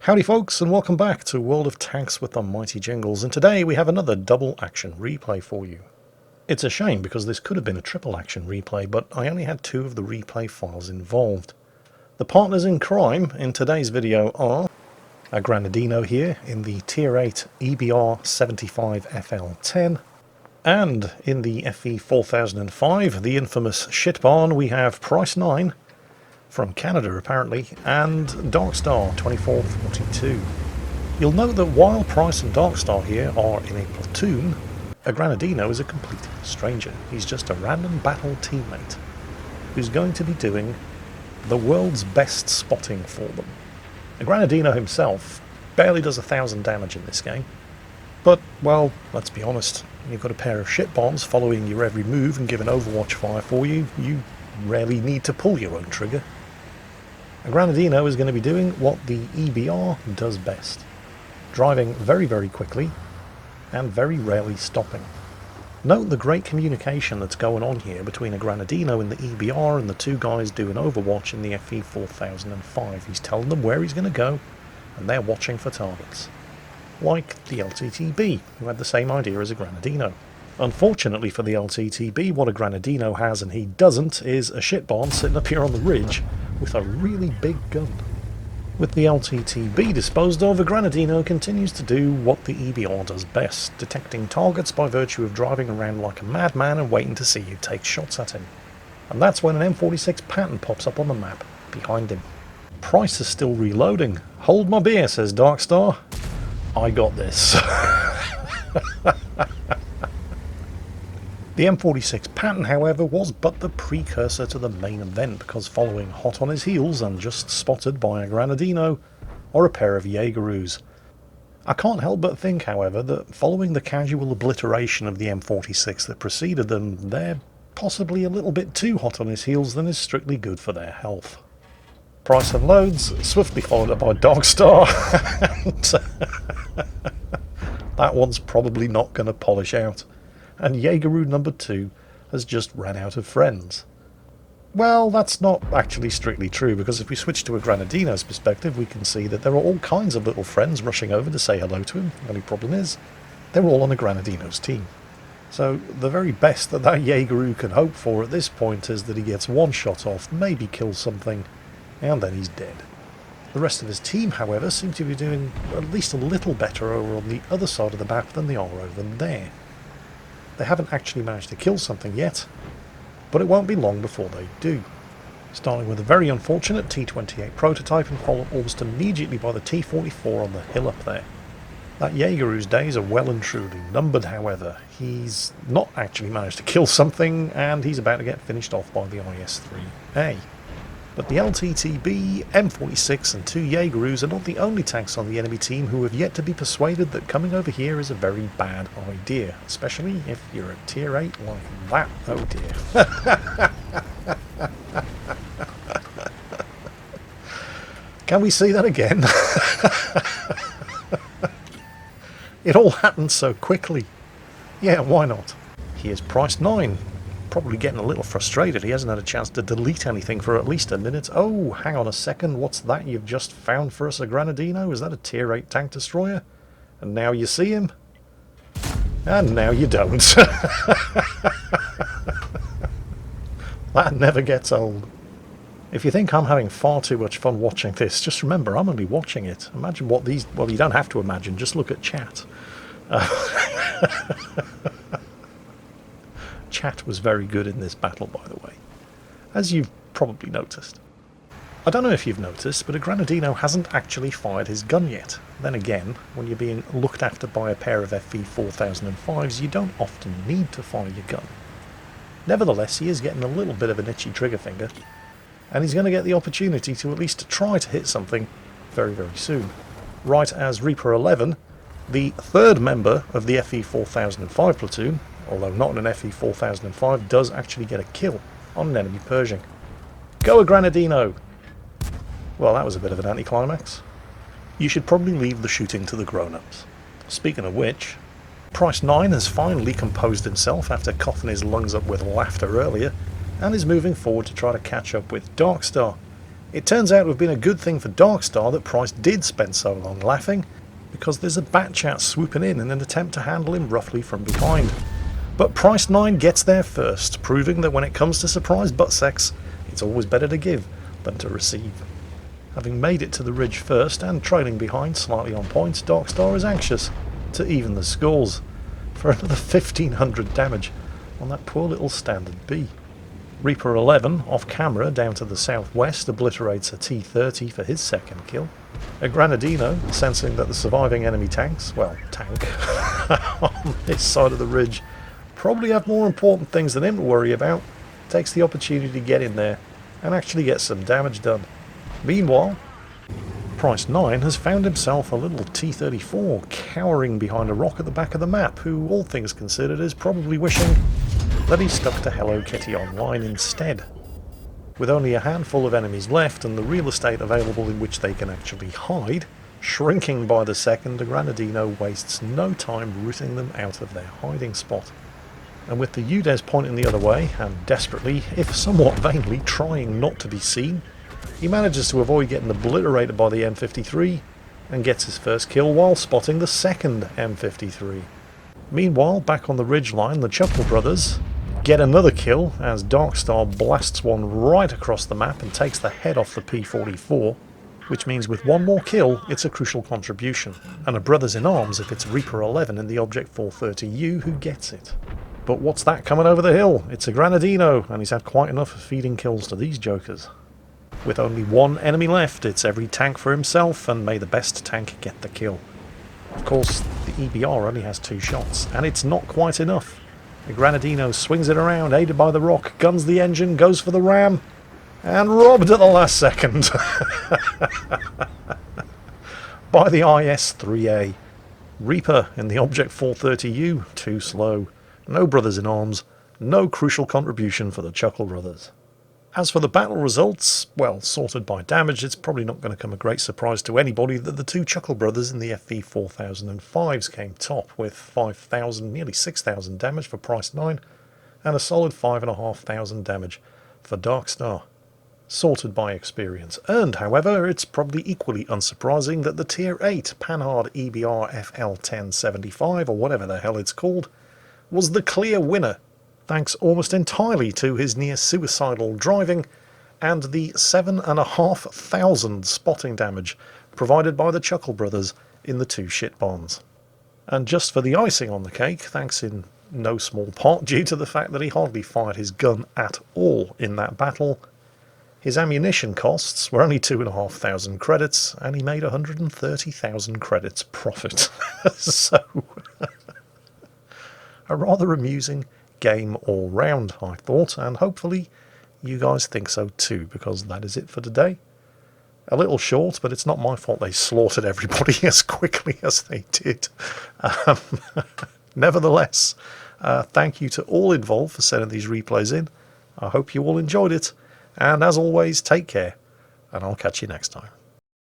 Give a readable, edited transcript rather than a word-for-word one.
Howdy folks, and welcome back to World of Tanks with the Mighty Jingles, and today we have another double action replay for you. It's a shame because this could have been a triple action replay, but I only had 2 of the replay files involved. The partners in crime in today's video are a Granadino here in the Tier 8 EBR75FL10, and in the FE4005, the infamous shit barn, we have Price 9, from Canada apparently, and Darkstar 2442. You'll note that while Price and Darkstar here are in a platoon, a Granadino is a complete stranger. He's just a random battle teammate who's going to be doing the world's best spotting for them. A Granadino himself barely does 1,000 damage in this game, but, well, let's be honest, you've got a pair of shit bombs following your every move and giving Overwatch fire for you, you rarely need to pull your own trigger. A Granadino is going to be doing what the EBR does best, driving very, very quickly and very rarely stopping. Note the great communication that's going on here between a Granadino in the EBR and the 2 guys doing Overwatch in the FE4005. He's telling them where he's going to go, and they're watching for targets. Like the LTTB, who had the same idea as a Granadino. Unfortunately for the LTTB, what a Granadino has and he doesn't is a shit barn sitting up here on the ridge with a really big gun. With the LTTB disposed of, a Granadino continues to do what the EBR does best, detecting targets by virtue of driving around like a madman and waiting to see you take shots at him. And that's when an M46 pattern pops up on the map behind him. Price is still reloading. Hold my beer, says Darkstar. I got this. The M46 pattern, however, was but the precursor to the main event, because following hot on his heels and just spotted by a Granadino are a pair of Jaegeroos. I can't help but think, however, that following the casual obliteration of the M46 that preceded them, they're possibly a little bit too hot on his heels than is strictly good for their health. Price unloads, swiftly followed up by Darkstar, and that one's probably not going to polish out. And Jaegeroo number 2 has just ran out of friends. Well, that's not actually strictly true, because if we switch to a Granadino's perspective, we can see that there are all kinds of little friends rushing over to say hello to him. The only problem is, they're all on a Granadino's team. So the very best that Jaegeroo can hope for at this point is that he gets one shot off, maybe kills something, and then he's dead. The rest of his team, however, seem to be doing at least a little better over on the other side of the map than they are over there. They haven't actually managed to kill something yet, but it won't be long before they do. Starting with a very unfortunate T-28 prototype and followed almost immediately by the T-44 on the hill up there. That Jaegeroo's days are well and truly numbered, however. He's not actually managed to kill something, and he's about to get finished off by the IS-3A. But the LTTB, M46 and 2 Jaegeroos are not the only tanks on the enemy team who have yet to be persuaded that coming over here is a very bad idea, especially if you're a Tier 8 like that. Oh dear. Can we see that again? It all happened so quickly. Yeah, why not? Here's Price 9. Probably getting a little frustrated. He hasn't had a chance to delete anything for at least a minute. Oh, hang on a second. What's that you've just found for us, a Granadino? Is that a Tier 8 tank destroyer? And now you see him? And now you don't. That never gets old. If you think I'm having far too much fun watching this, just remember I'm only watching it. Imagine what these... Well, you don't have to imagine. Just look at chat. Chat was very good in this battle, by the way, as you've probably noticed. I don't know if you've noticed, but a Granadino hasn't actually fired his gun yet. Then again, when you're being looked after by a pair of FE4005s, you don't often need to fire your gun. Nevertheless, he is getting a little bit of an itchy trigger finger, and he's going to get the opportunity to at least try to hit something very, very soon. Right as Reaper 11, the 3rd member of the FE4005 platoon, although not in an FE4005, does actually get a kill on an enemy Pershing. Go a Granadino! Well, that was a bit of an anticlimax. You should probably leave the shooting to the grown-ups. Speaking of which, Price 9 has finally composed himself after coughing his lungs up with laughter earlier, and is moving forward to try to catch up with Darkstar. It turns out to have been a good thing for Darkstar that Price did spend so long laughing, because there's a bat chat swooping in an attempt to handle him roughly from behind. But Price 9 gets there first, proving that when it comes to surprise butt sex, it's always better to give than to receive. Having made it to the ridge first and trailing behind slightly on points, Darkstar is anxious to even the scores for another 1500 damage on that poor little standard B. Reaper 11, off camera down to the southwest, obliterates a T-30 for his second kill. A Granadino, sensing that the surviving enemy tanks, well, tank, on this side of the ridge probably have more important things than him to worry about, takes the opportunity to get in there and actually get some damage done. Meanwhile, Price 9 has found himself a little T-34 cowering behind a rock at the back of the map, who, all things considered, is probably wishing that he stuck to Hello Kitty Online instead. With only a handful of enemies left and the real estate available in which they can actually hide shrinking by the second, the Granadino wastes no time rooting them out of their hiding spot. And with the UDES pointing the other way, and desperately, if somewhat vainly, trying not to be seen, he manages to avoid getting obliterated by the M53 and gets his first kill while spotting the second M53. Meanwhile, back on the ridgeline, the Chuckle brothers get another kill as Darkstar blasts one right across the map and takes the head off the P44, which means with one more kill, it's a crucial contribution, and a brothers in arms if it's Reaper 11 in the Object 430U who gets it. But what's that coming over the hill? It's a Granadino, and he's had quite enough of feeding kills to these jokers. With only one enemy left, it's every tank for himself, and may the best tank get the kill. Of course, the EBR only has 2 shots, and it's not quite enough. The Granadino swings it around, aided by the rock, guns the engine, goes for the ram, and robbed at the last second by the IS-3A. Reaper in the Object 430U, too slow. No brothers in arms, no crucial contribution for the Chuckle brothers. As for the battle results, well, sorted by damage, it's probably not going to come a great surprise to anybody that the 2 Chuckle brothers in the FV4005s came top, with 5,000, nearly 6,000 damage for Price 9, and a solid 5,500 damage for Darkstar. Sorted by experience earned, however, it's probably equally unsurprising that the Tier 8 Panhard EBR FL1075, or whatever the hell it's called, was the clear winner, thanks almost entirely to his near-suicidal driving and the 7,500 spotting damage provided by the Chuckle brothers in the 2 shit bombs. And just for the icing on the cake, thanks in no small part due to the fact that he hardly fired his gun at all in that battle, his ammunition costs were only 2,500 credits, and he made 130,000 credits profit. So, a rather amusing game all round, I thought, and hopefully you guys think so too, because that is it for today. A little short, but it's not my fault they slaughtered everybody as quickly as they did. Nevertheless, thank you to all involved for sending these replays in. I hope you all enjoyed it, and as always, take care, and I'll catch you next time.